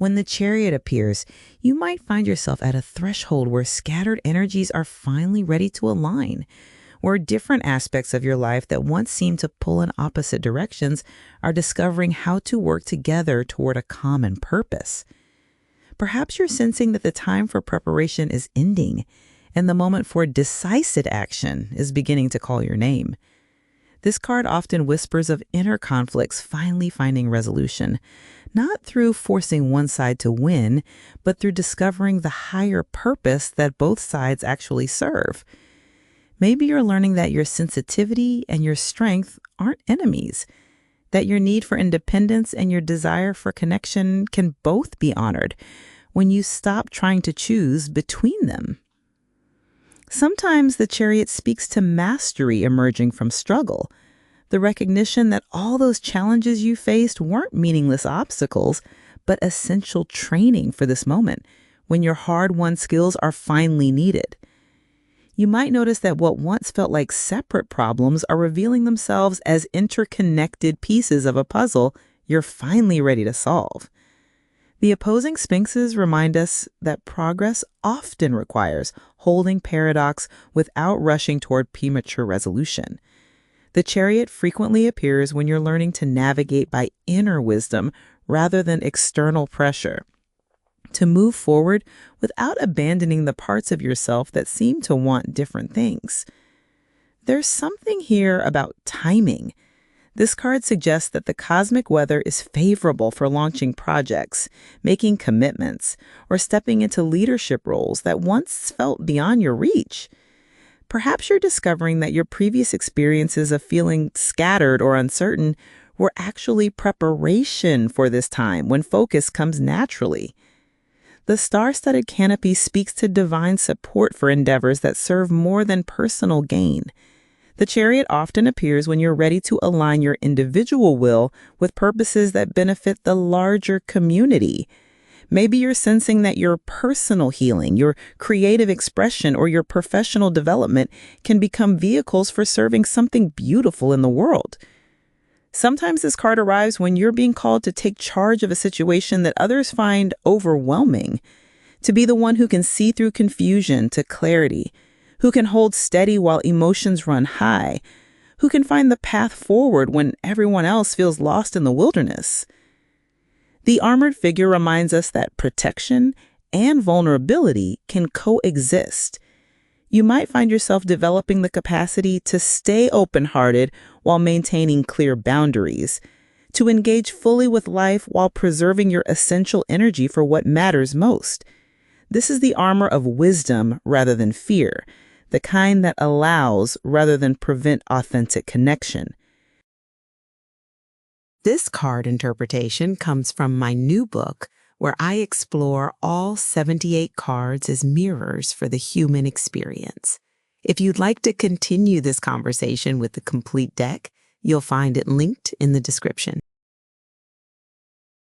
When the Chariot appears, you might find yourself at a threshold where scattered energies are finally ready to align, where different aspects of your life that once seemed to pull in opposite directions are discovering how to work together toward a common purpose. Perhaps you're sensing that the time for preparation is ending, and the moment for decisive action is beginning to call your name. This card often whispers of inner conflicts finally finding resolution, not through forcing one side to win, but through discovering the higher purpose that both sides actually serve. Maybe you're learning that your sensitivity and your strength aren't enemies, that your need for independence and your desire for connection can both be honored when you stop trying to choose between them. Sometimes the Chariot speaks to mastery emerging from struggle, the recognition that all those challenges you faced weren't meaningless obstacles, but essential training for this moment when your hard-won skills are finally needed. You might notice that what once felt like separate problems are revealing themselves as interconnected pieces of a puzzle you're finally ready to solve. The opposing sphinxes remind us that progress often requires holding paradox without rushing toward premature resolution. The Chariot frequently appears when you're learning to navigate by inner wisdom rather than external pressure, to move forward without abandoning the parts of yourself that seem to want different things. There's something here about timing. This card suggests that the cosmic weather is favorable for launching projects, making commitments, or stepping into leadership roles that once felt beyond your reach. Perhaps you're discovering that your previous experiences of feeling scattered or uncertain were actually preparation for this time when focus comes naturally. The star-studded canopy speaks to divine support for endeavors that serve more than personal gain. The Chariot often appears when you're ready to align your individual will with purposes that benefit the larger community. Maybe you're sensing that your personal healing, your creative expression, or your professional development can become vehicles for serving something beautiful in the world. Sometimes this card arrives when you're being called to take charge of a situation that others find overwhelming, to be the one who can see through confusion to clarity, who can hold steady while emotions run high, who can find the path forward when everyone else feels lost in the wilderness. The armored figure reminds us that protection and vulnerability can coexist. You might find yourself developing the capacity to stay open-hearted while maintaining clear boundaries, to engage fully with life while preserving your essential energy for what matters most. This is the armor of wisdom rather than fear, the kind that allows rather than prevent authentic connection. This card interpretation comes from my new book, where I explore all 78 cards as mirrors for the human experience. If you'd like to continue this conversation with the complete deck, you'll find it linked in the description.